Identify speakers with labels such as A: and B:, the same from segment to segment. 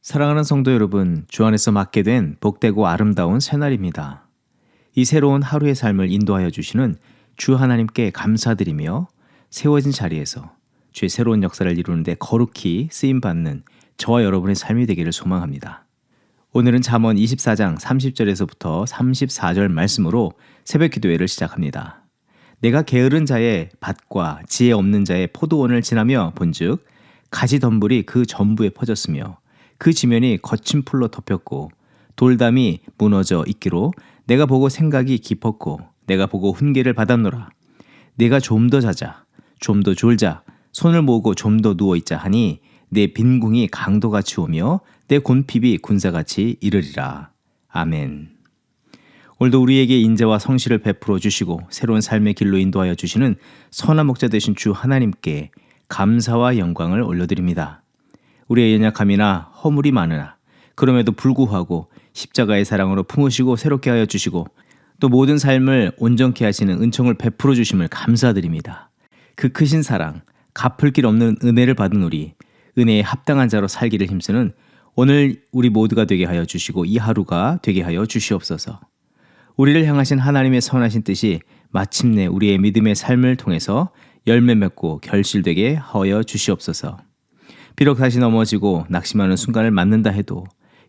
A: 사랑하는 성도 여러분, 주 안에서 맞게 된 복되고 아름다운 새날입니다. 이 새로운 하루의 삶을 인도하여 주시는 주 하나님께 감사드리며 세워진 자리에서 주의 새로운 역사를 이루는 데 거룩히 쓰임받는 저와 여러분의 삶이 되기를 소망합니다. 오늘은 잠언 24장 30절에서부터 34절 말씀으로 새벽 기도회를 시작합니다. 내가 게으른 자의 밭과 지혜 없는 자의 포도원을 지나며 본즉 가지 덤불이 그 전부에 퍼졌으며 그 지면이 거친 풀로 덮였고 돌담이 무너져 있기로 내가 보고 생각이 깊었고 내가 보고 훈계를 받았노라. 내가 좀 더 자자 좀 더 졸자 손을 모으고 좀 더 누워있자 하니 내 빈궁이 강도같이 오며 내 곤핍이 군사같이 이르리라. 아멘. 오늘도 우리에게 인자와 성실을 베풀어 주시고 새로운 삶의 길로 인도하여 주시는 선한 목자 되신 주 하나님께 감사와 영광을 올려드립니다. 우리의 연약함이나 허물이 많으나 그럼에도 불구하고 십자가의 사랑으로 품으시고 새롭게 하여 주시고 또 모든 삶을 온전케 하시는 은총을 베풀어 주심을 감사드립니다. 그 크신 사랑, 갚을 길 없는 은혜를 받은 우리, 은혜에 합당한 자로 살기를 힘쓰는 오늘 우리 모두가 되게 하여 주시고 이 하루가 되게 하여 주시옵소서. 우리를 향하신 하나님의 선하신 뜻이 마침내 우리의 믿음의 삶을 통해서 열매 맺고 결실되게 하여 주시옵소서. 비록 다시 넘어지고 낙심하는 순간을 맞는다 해도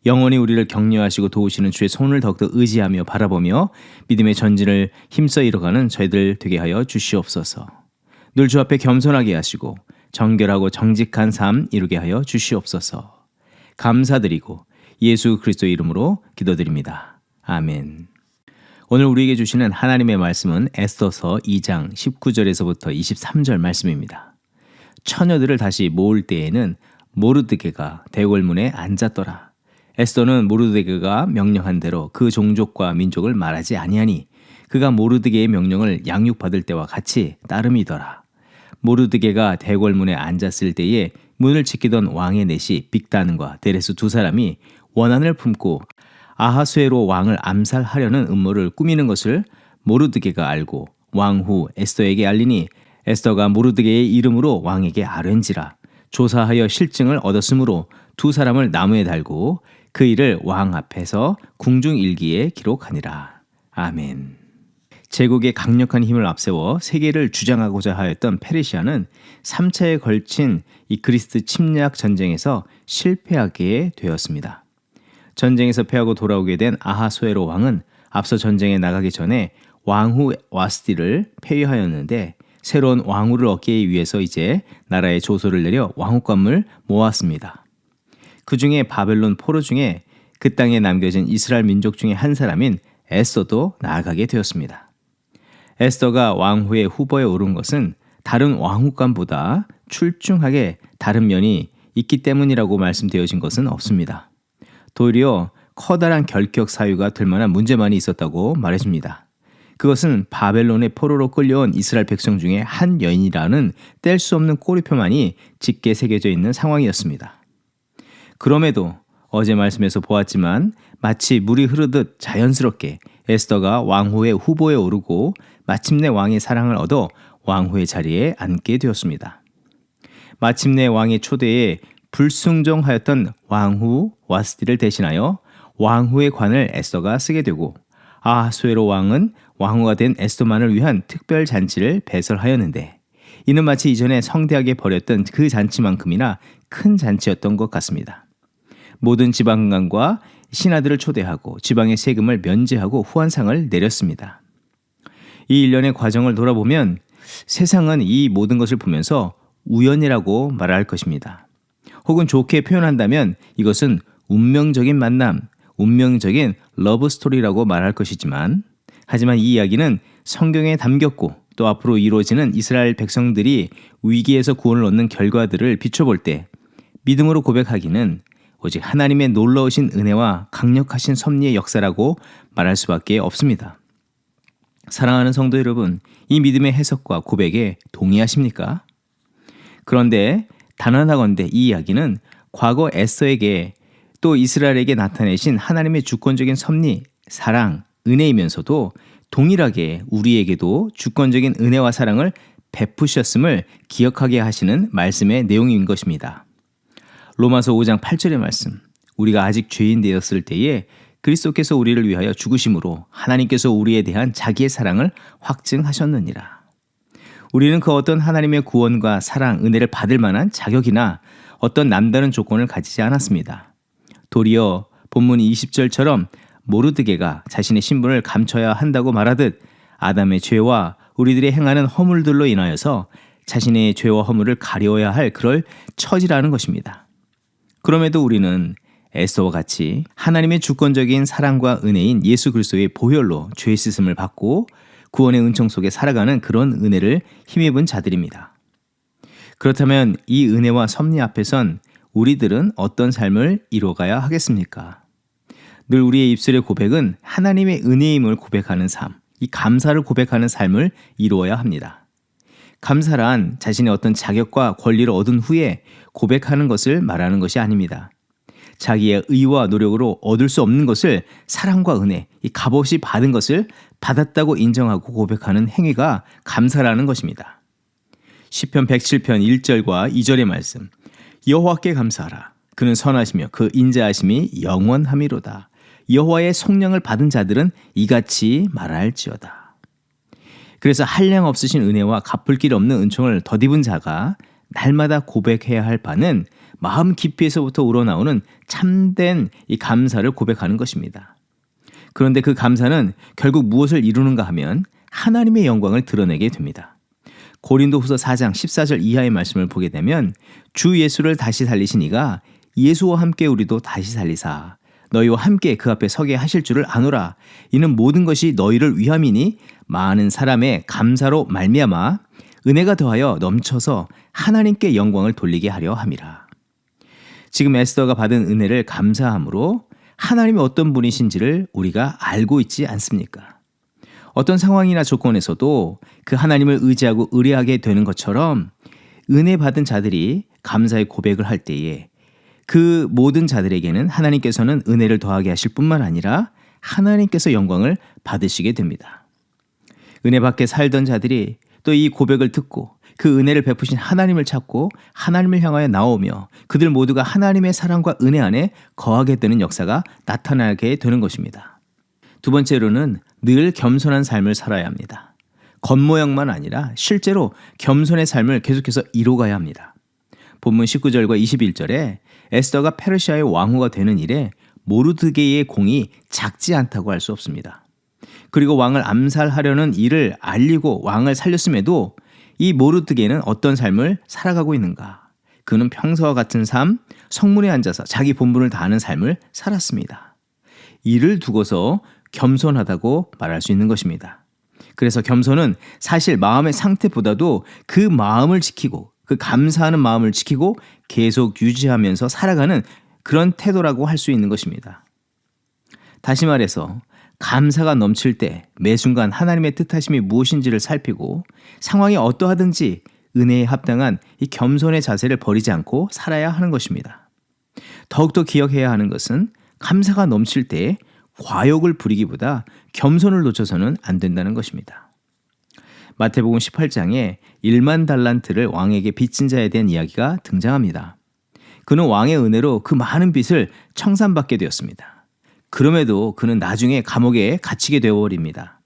A: 영원히 우리를 격려하시고 도우시는 주의 손을 더욱더 의지하며 바라보며 믿음의 전진을 힘써 이뤄가는 저희들 되게 하여 주시옵소서. 늘 주 앞에 겸손하게 하시고 정결하고 정직한 삶 이루게 하여 주시옵소서. 감사드리고 예수 그리스도의 이름으로 기도드립니다. 아멘. 오늘 우리에게 주시는 하나님의 말씀은 에스더서 2장 19절에서부터 23절 말씀입니다. 처녀들을 다시 모을 때에는 모르드게가 대궐문에 앉았더라. 에스더는 모르드게가 명령한 대로 그 종족과 민족을 말하지 아니하니 그가 모르드게의 명령을 양육받을 때와 같이 따름이더라. 모르드게가 대궐문에 앉았을 때에 문을 지키던 왕의 넷이 빅단과 데레스 두 사람이 원한을 품고 아하수에로 왕을 암살하려는 음모를 꾸미는 것을 모르드게가 알고 왕후 에스더에게 알리니 에스더가 모르드게의 이름으로 왕에게 아뢰는지라. 조사하여 실증을 얻었으므로 두 사람을 나무에 달고 그 일을 왕 앞에서 궁중일기에 기록하니라. 아멘. 제국의 강력한 힘을 앞세워 세계를 주장하고자 하였던 페르시아는 3차에 걸친 이 그리스 침략 전쟁에서 실패하게 되었습니다. 전쟁에서 패하고 돌아오게 된 아하수에로 왕은 앞서 전쟁에 나가기 전에 왕후 와스디를 폐위하였는데 새로운 왕후를 얻기 위해서 이제 나라에 조소를 내려 왕후감을 모았습니다. 그 중에 바벨론 포로 중에 그 땅에 남겨진 이스라엘 민족 중에 한 사람인 에스더도 나아가게 되었습니다. 에스더가 왕후의 후보에 오른 것은 다른 왕후감보다 출중하게 다른 면이 있기 때문이라고 말씀되어진 것은 없습니다. 도리어 커다란 결격 사유가 될 만한 문제만이 있었다고 말해줍니다. 그것은 바벨론의 포로로 끌려온 이스라엘 백성 중에 한 여인이라는 뗄 수 없는 꼬리표만이 짙게 새겨져 있는 상황이었습니다. 그럼에도 어제 말씀에서 보았지만 마치 물이 흐르듯 자연스럽게 에스더가 왕후의 후보에 오르고 마침내 왕의 사랑을 얻어 왕후의 자리에 앉게 되었습니다. 마침내 왕의 초대에 불순종하였던 왕후 와스디를 대신하여 왕후의 관을 에스더가 쓰게 되고 아하수에로 왕은 왕후가 된 에스더만을 위한 특별 잔치를 배설하였는데 이는 마치 이전에 성대하게 벌였던 그 잔치만큼이나 큰 잔치였던 것 같습니다. 모든 지방관과 신하들을 초대하고 지방의 세금을 면제하고 후한상을 내렸습니다. 이 일련의 과정을 돌아보면 세상은 이 모든 것을 보면서 우연이라고 말할 것입니다. 혹은 좋게 표현한다면 이것은 운명적인 만남, 운명적인 러브 스토리라고 말할 것이지만 하지만 이 이야기는 성경에 담겼고 또 앞으로 이루어지는 이스라엘 백성들이 위기에서 구원을 얻는 결과들을 비춰볼 때 믿음으로 고백하기는 오직 하나님의 놀라우신 은혜와 강력하신 섭리의 역사라고 말할 수밖에 없습니다. 사랑하는 성도 여러분, 이 믿음의 해석과 고백에 동의하십니까? 그런데 단언하건대 이 이야기는 과거 에스더에게 또 이스라엘에게 나타내신 하나님의 주권적인 섭리, 사랑, 은혜이면서도 동일하게 우리에게도 주권적인 은혜와 사랑을 베푸셨음을 기억하게 하시는 말씀의 내용인 것입니다. 로마서 5장 8절의 말씀. 우리가 아직 죄인 되었을 때에 그리스도께서 우리를 위하여 죽으심으로 하나님께서 우리에 대한 자기의 사랑을 확증하셨느니라. 우리는 그 어떤 하나님의 구원과 사랑, 은혜를 받을 만한 자격이나 어떤 남다른 조건을 가지지 않았습니다. 도리어 본문 20절처럼 모르드게가 자신의 신분을 감춰야 한다고 말하듯 아담의 죄와 우리들이 행하는 허물들로 인하여서 자신의 죄와 허물을 가려야 할 그럴 처지라는 것입니다. 그럼에도 우리는 에스더와 같이 하나님의 주권적인 사랑과 은혜인 예수 그리스도의 보혈로 죄 씻음을 받고 구원의 은총 속에 살아가는 그런 은혜를 힘입은 자들입니다. 그렇다면 이 은혜와 섭리 앞에선 우리들은 어떤 삶을 이뤄가야 하겠습니까? 늘 우리의 입술의 고백은 하나님의 은혜임을 고백하는 삶, 이 감사를 고백하는 삶을 이루어야 합니다. 감사란 자신의 어떤 자격과 권리를 얻은 후에 고백하는 것을 말하는 것이 아닙니다. 자기의 의와 노력으로 얻을 수 없는 것을 사랑과 은혜, 이 값없이 받은 것을 받았다고 인정하고 고백하는 행위가 감사라는 것입니다. 시편 107편 1절과 2절의 말씀, 여호와께 감사하라. 그는 선하시며 그 인자하심이 영원함이로다. 여호와의 성령을 받은 자들은 이같이 말할지어다. 그래서 한량 없으신 은혜와 갚을 길 없는 은총을 덧입은 자가 날마다 고백해야 할 바는 마음 깊이에서부터 우러나오는 참된 이 감사를 고백하는 것입니다. 그런데 그 감사는 결국 무엇을 이루는가 하면 하나님의 영광을 드러내게 됩니다. 고린도후서 4장 14절 이하의 말씀을 보게 되면 주 예수를 다시 살리신 이가 예수와 함께 우리도 다시 살리사 너희와 함께 그 앞에 서게 하실 줄을 아노라. 이는 모든 것이 너희를 위함이니 많은 사람의 감사로 말미암아 은혜가 더하여 넘쳐서 하나님께 영광을 돌리게 하려 함이라. 지금 에스더가 받은 은혜를 감사함으로 하나님이 어떤 분이신지를 우리가 알고 있지 않습니까? 어떤 상황이나 조건에서도 그 하나님을 의지하고 의뢰하게 되는 것처럼 은혜 받은 자들이 감사의 고백을 할 때에 그 모든 자들에게는 하나님께서는 은혜를 더하게 하실 뿐만 아니라 하나님께서 영광을 받으시게 됩니다. 은혜 밖에 살던 자들이 또 이 고백을 듣고 그 은혜를 베푸신 하나님을 찾고 하나님을 향하여 나오며 그들 모두가 하나님의 사랑과 은혜 안에 거하게 되는 역사가 나타나게 되는 것입니다. 두 번째로는 늘 겸손한 삶을 살아야 합니다. 겉모양만 아니라 실제로 겸손의 삶을 계속해서 이뤄가야 합니다. 본문 19절과 21절에 에스더가 페르시아의 왕후가 되는 일에 모르드게의 공이 작지 않다고 할 수 없습니다. 그리고 왕을 암살하려는 일을 알리고 왕을 살렸음에도 이 모르드게는 어떤 삶을 살아가고 있는가? 그는 평소와 같은 삶, 성문에 앉아서 자기 본분을 다하는 삶을 살았습니다. 이를 두고서 겸손하다고 말할 수 있는 것입니다. 그래서 겸손은 사실 마음의 상태보다도 그 마음을 지키고 그 감사하는 마음을 지키고 계속 유지하면서 살아가는 그런 태도라고 할 수 있는 것입니다. 다시 말해서 감사가 넘칠 때 매 순간 하나님의 뜻하심이 무엇인지를 살피고 상황이 어떠하든지 은혜에 합당한 이 겸손의 자세를 버리지 않고 살아야 하는 것입니다. 더욱더 기억해야 하는 것은 감사가 넘칠 때 과욕을 부리기보다 겸손을 놓쳐서는 안 된다는 것입니다. 마태복음 18장에 1만 달란트를 왕에게 빚진 자에 대한 이야기가 등장합니다. 그는 왕의 은혜로 그 많은 빚을 청산받게 되었습니다. 그럼에도 그는 나중에 감옥에 갇히게 되어버립니다.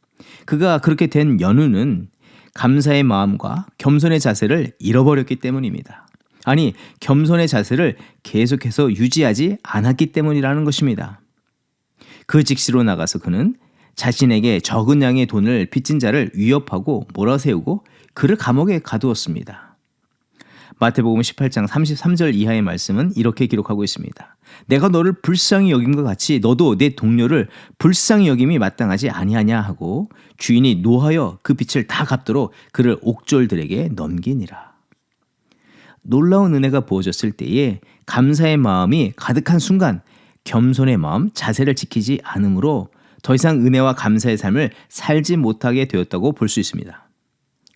A: 그가 그렇게 된 연유는 감사의 마음과 겸손의 자세를 잃어버렸기 때문입니다. 아니, 겸손의 자세를 계속해서 유지하지 않았기 때문이라는 것입니다. 그 직시로 나가서 그는 자신에게 적은 양의 돈을 빚진 자를 위협하고 몰아세우고 그를 감옥에 가두었습니다. 마태복음 18장 33절 이하의 말씀은 이렇게 기록하고 있습니다. 내가 너를 불쌍히 여김과 같이 너도 내 동료를 불쌍히 여김이 마땅하지 아니하냐 하고 주인이 노하여 그 빚을 다 갚도록 그를 옥졸들에게 넘기니라. 놀라운 은혜가 부어졌을 때에 감사의 마음이 가득한 순간 겸손의 마음, 자세를 지키지 않으므로 더 이상 은혜와 감사의 삶을 살지 못하게 되었다고 볼 수 있습니다.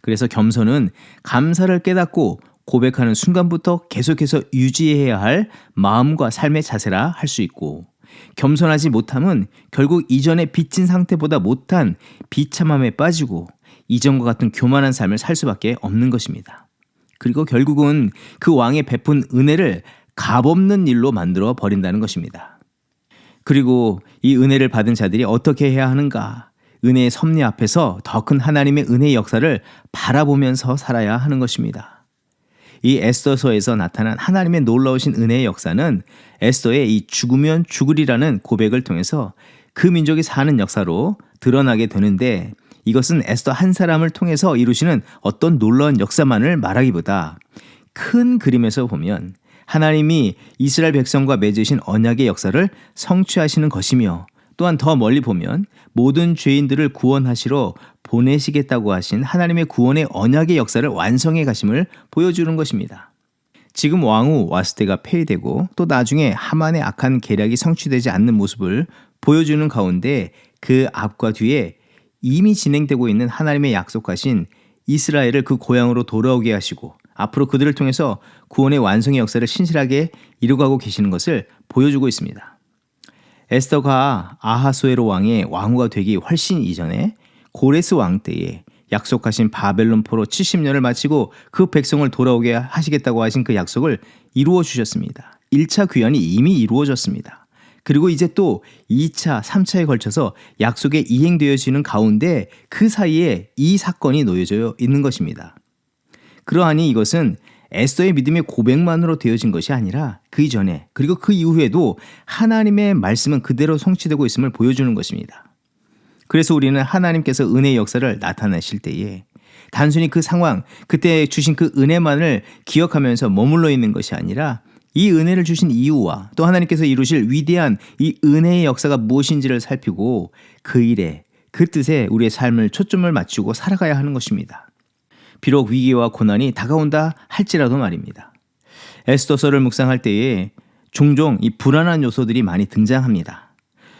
A: 그래서 겸손은 감사를 깨닫고 고백하는 순간부터 계속해서 유지해야 할 마음과 삶의 자세라 할 수 있고, 겸손하지 못함은 결국 이전의 빚진 상태보다 못한 비참함에 빠지고 이전과 같은 교만한 삶을 살 수밖에 없는 것입니다. 그리고 결국은 그 왕의 베푼 은혜를 값없는 일로 만들어 버린다는 것입니다. 그리고 이 은혜를 받은 자들이 어떻게 해야 하는가? 은혜의 섭리 앞에서 더 큰 하나님의 은혜의 역사를 바라보면서 살아야 하는 것입니다. 이 에스더서에서 나타난 하나님의 놀라우신 은혜의 역사는 에스더의 이 죽으면 죽으리라는 고백을 통해서 그 민족이 사는 역사로 드러나게 되는데, 이것은 에스더 한 사람을 통해서 이루시는 어떤 놀라운 역사만을 말하기보다 큰 그림에서 보면 하나님이 이스라엘 백성과 맺으신 언약의 역사를 성취하시는 것이며, 또한 더 멀리 보면 모든 죄인들을 구원하시러 보내시겠다고 하신 하나님의 구원의 언약의 역사를 완성해 가심을 보여주는 것입니다. 지금 왕후 와스테가 폐위되고 또 나중에 하만의 악한 계략이 성취되지 않는 모습을 보여주는 가운데, 그 앞과 뒤에 이미 진행되고 있는 하나님의 약속하신 이스라엘을 그 고향으로 돌아오게 하시고 앞으로 그들을 통해서 구원의 완성의 역사를 신실하게 이루어가고 계시는 것을 보여주고 있습니다. 에스더가 아하수에로 왕의 왕후가 되기 훨씬 이전에 고레스 왕 때에 약속하신 바벨론 포로 70년을 마치고 그 백성을 돌아오게 하시겠다고 하신 그 약속을 이루어 주셨습니다. 1차 귀환이 이미 이루어졌습니다. 그리고 이제 또 2차, 3차에 걸쳐서 약속에 이행되어지는 가운데 그 사이에 이 사건이 놓여져 있는 것입니다. 그러하니 이것은 에스더의 믿음의 고백만으로 되어진 것이 아니라 그 이전에 그리고 그 이후에도 하나님의 말씀은 그대로 성취되고 있음을 보여주는 것입니다. 그래서 우리는 하나님께서 은혜의 역사를 나타내실 때에 단순히 그 상황, 그때 주신 그 은혜만을 기억하면서 머물러 있는 것이 아니라 이 은혜를 주신 이유와 또 하나님께서 이루실 위대한 이 은혜의 역사가 무엇인지를 살피고 그 일에, 그 뜻에 우리의 삶을 초점을 맞추고 살아가야 하는 것입니다. 비록 위기와 고난이 다가온다 할지라도 말입니다. 에스더서를 묵상할 때에 종종 이 불안한 요소들이 많이 등장합니다.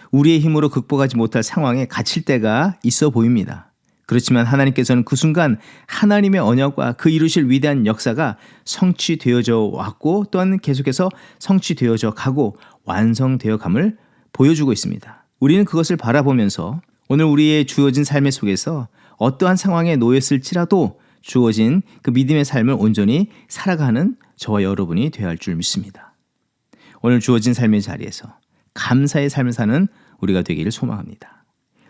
A: 우리의 힘으로 극복하지 못할 상황에 갇힐 때가 있어 보입니다. 그렇지만 하나님께서는 그 순간 하나님의 언약과 그 이루실 위대한 역사가 성취되어져 왔고 또한 계속해서 성취되어져 가고 완성되어 감을 보여주고 있습니다. 우리는 그것을 바라보면서 오늘 우리의 주어진 삶의 속에서 어떠한 상황에 놓였을지라도 주어진 그 믿음의 삶을 온전히 살아가는 저와 여러분이 되어야 할 줄 믿습니다. 오늘 주어진 삶의 자리에서 감사의 삶을 사는 우리가 되기를 소망합니다.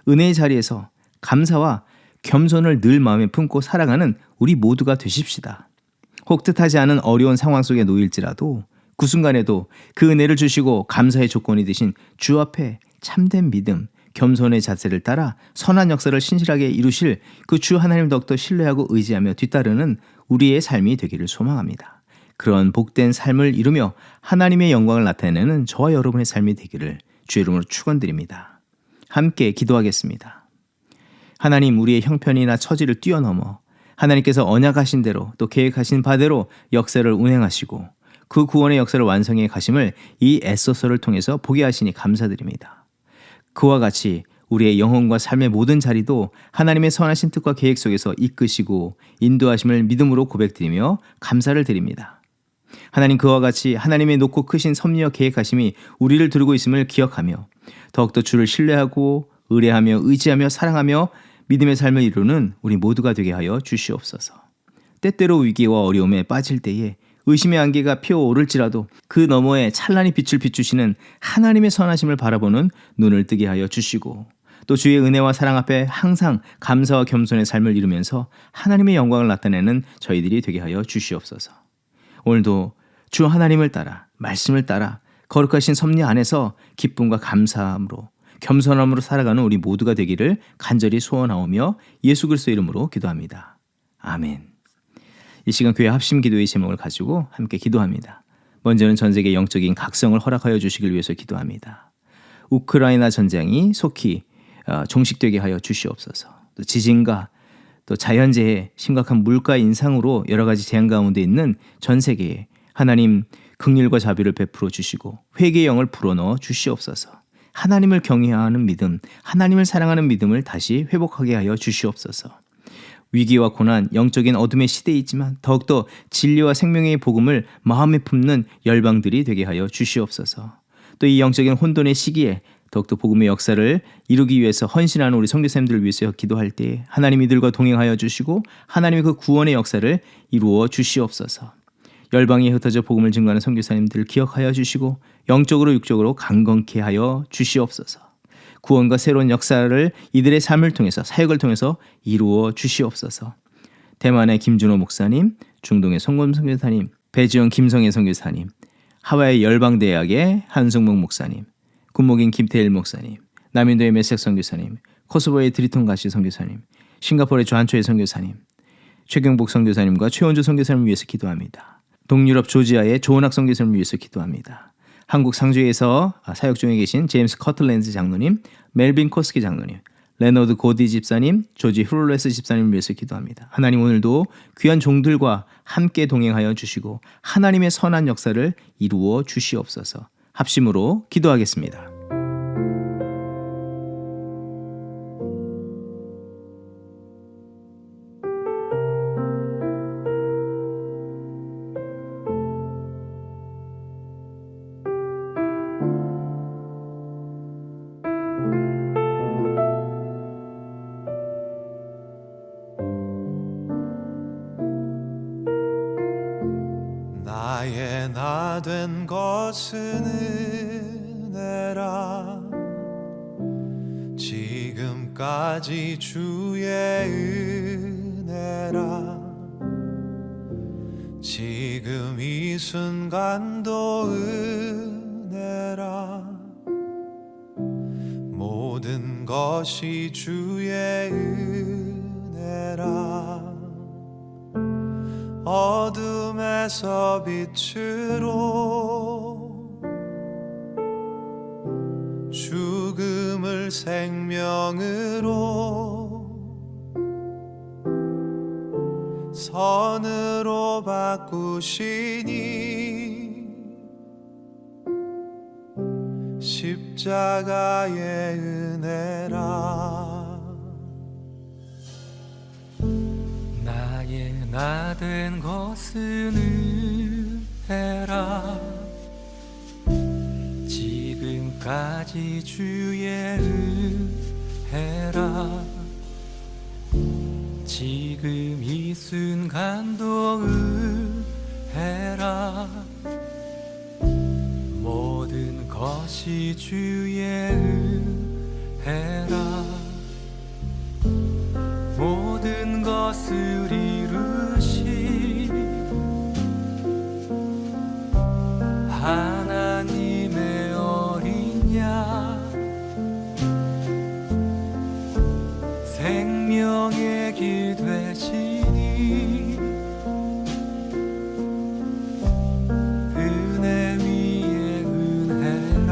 A: 은혜의 자리에서 감사와 겸손을 늘 마음에 품고 살아가는 우리 모두가 되십시다. 혹 뜻하지 않은 어려운 상황 속에 놓일지라도 그 순간에도 그 은혜를 주시고 감사의 조건이 되신 주 앞에 참된 믿음, 겸손의 자세를 따라 선한 역사를 신실하게 이루실 그 주 하나님 더욱더 신뢰하고 의지하며 뒤따르는 우리의 삶이 되기를 소망합니다. 그런 복된 삶을 이루며 하나님의 영광을 나타내는 저와 여러분의 삶이 되기를 주의 이름으로 축원드립니다. 함께 기도하겠습니다. 하나님, 우리의 형편이나 처지를 뛰어넘어 하나님께서 언약하신 대로 또 계획하신 바대로 역사를 운행하시고 그 구원의 역사를 완성해 가심을 이 에스더서를 통해서 보게 하시니 감사드립니다. 그와 같이 우리의 영혼과 삶의 모든 자리도 하나님의 선하신 뜻과 계획 속에서 이끄시고 인도하심을 믿음으로 고백드리며 감사를 드립니다. 하나님, 그와 같이 하나님의 높고 크신 섭리와 계획하심이 우리를 두르고 있음을 기억하며 더욱더 주를 신뢰하고 의뢰하며 의지하며 사랑하며 믿음의 삶을 이루는 우리 모두가 되게 하여 주시옵소서. 때때로 위기와 어려움에 빠질 때에 의심의 안개가 피어오를지라도 그 너머에 찬란히 빛을 비추시는 하나님의 선하심을 바라보는 눈을 뜨게 하여 주시고 또 주의 은혜와 사랑 앞에 항상 감사와 겸손의 삶을 이루면서 하나님의 영광을 나타내는 저희들이 되게 하여 주시옵소서. 오늘도 주 하나님을 따라 말씀을 따라 거룩하신 섭리 안에서 기쁨과 감사함으로 겸손함으로 살아가는 우리 모두가 되기를 간절히 소원하오며 예수 그리스도 이름으로 기도합니다. 아멘. 이 시간 교회 합심 기도의 제목을 가지고 함께 기도합니다. 먼저는 전 세계 영적인 각성을 허락하여 주시길 위해서 기도합니다. 우크라이나 전쟁이 속히 종식되게 하여 주시옵소서. 또 지진과 또 자연재해, 심각한 물가 인상으로 여러 가지 재앙 가운데 있는 전 세계에 하나님 긍휼과 자비를 베풀어 주시고 회개의 영을 불어넣어 주시옵소서. 하나님을 경외하는 믿음, 하나님을 사랑하는 믿음을 다시 회복하게 하여 주시옵소서. 위기와 고난, 영적인 어둠의 시대이지만 더욱더 진리와 생명의 복음을 마음에 품는 열방들이 되게 하여 주시옵소서. 또 이 영적인 혼돈의 시기에 더욱더 복음의 역사를 이루기 위해서 헌신하는 우리 선교사님들을 위해서 기도할 때 하나님 이들과 동행하여 주시고 하나님의 그 구원의 역사를 이루어 주시옵소서. 열방에 흩어져 복음을 증거하는 선교사님들을 기억하여 주시고 영적으로 육적으로 강건케 하여 주시옵소서. 구원과 새로운 역사를 이들의 삶을 통해서 사역을 통해서 이루어 주시옵소서. 대만의 김준호 목사님, 중동의 송금 선교사님, 배지원 김성애 선교사님, 하와이 열방대학의 한승목 목사님, 군목인 김태일 목사님, 남인도의 메섹 선교사님, 코소보의 드리톤 가시 선교사님, 싱가포르의 조한초의 선교사님, 최경복 선교사님과 최원주 선교사님을 위해서 기도합니다. 동유럽 조지아의 조은학 선교사님을 위해서 기도합니다. 한국 상주에서 사역 중에 계신 제임스 커틀랜드 장로님, 멜빈 코스키 장로님, 레너드 고디 집사님, 조지 프롤레스 집사님을 위해서 기도합니다. 하나님 오늘도 귀한 종들과 함께 동행하여 주시고 하나님의 선한 역사를 이루어 주시옵소서. 합심으로 기도하겠습니다.
B: 나의 나 된 것은 은혜라 지금까지 주의 은혜라 지금 이 순간도 은혜라 모든 것이 주의 은혜라 어둠에서 빛으로 죽음을 생명으로 선으로 바꾸시니 십자가의 은혜라
C: 나의 나 된 것은 은혜라 지금까지 주의 은혜라 지금 이 순간도 은혜라 모든 것이 주의 은혜라 모든 것을 이루신 하나님의 어린 양 생명의 길 되시니 은혜 위에 은혜라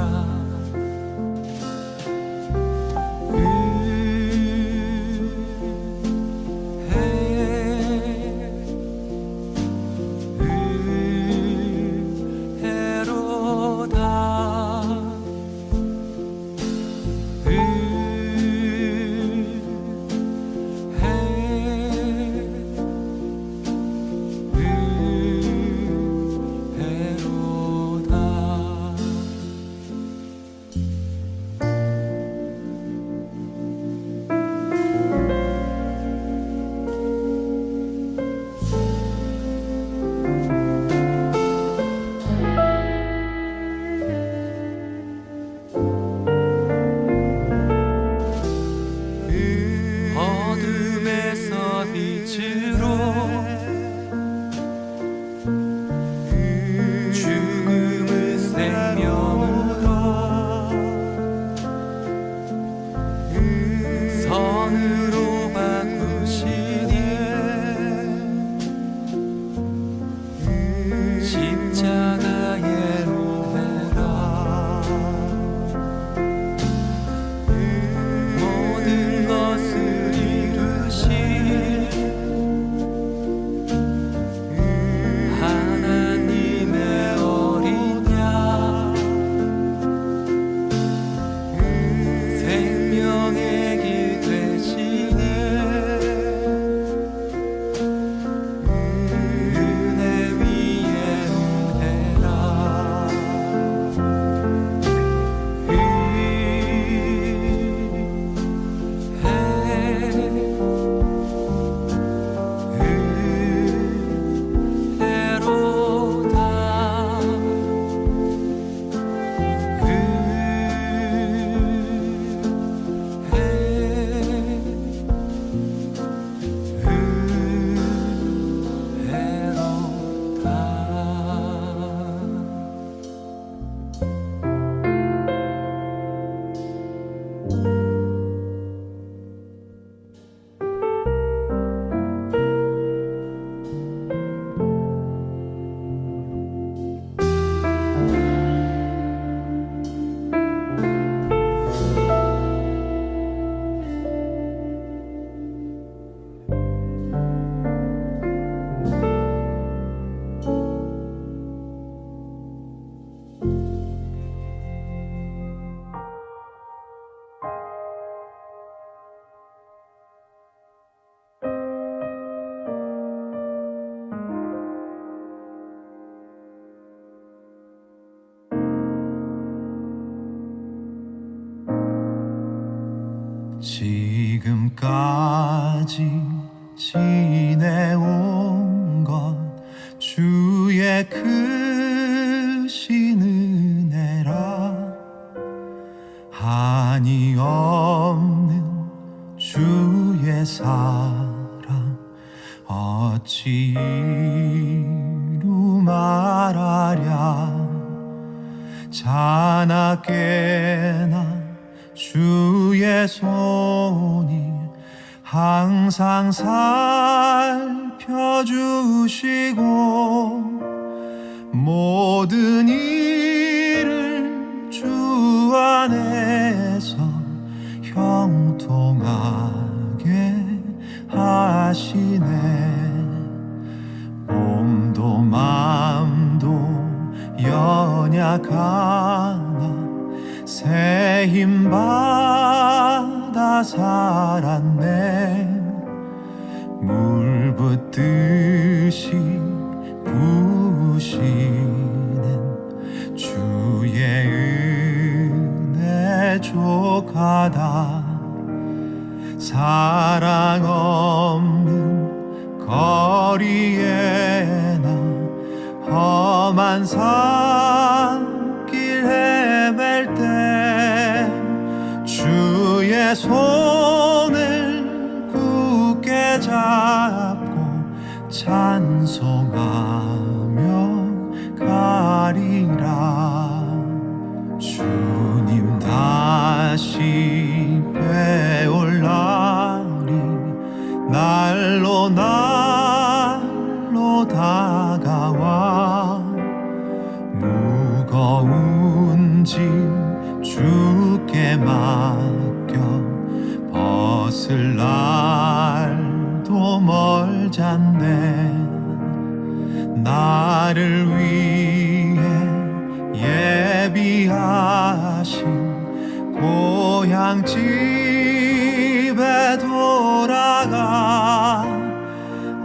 B: 지금까지 지내온 것 주의 크신 은혜라. 한이 없는 주의 사랑 어찌 이루 말하랴. 자나깨나 주의 손이 항상 살펴주시고 모든 일을 주 안에서 형통하게 하시네. 몸도 맘도 연약하나 새 힘 받아 살았네. 물 붓듯이 부으시는 주의 은혜 족하다. 사랑 없는 거리에나 험한 산길 헤맬 때 주의 손을 굳게 잡고 찬송하며 가리라. 주님 다시 뵈올 날이 날로 날로 다가와. 무거운 짐 주께 맡겨 벗을 날도 멀잖네. 나를 위해 예비하신 고향집에 돌아가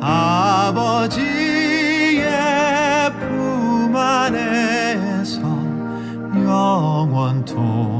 B: 아버지의 품 안에서 영원토록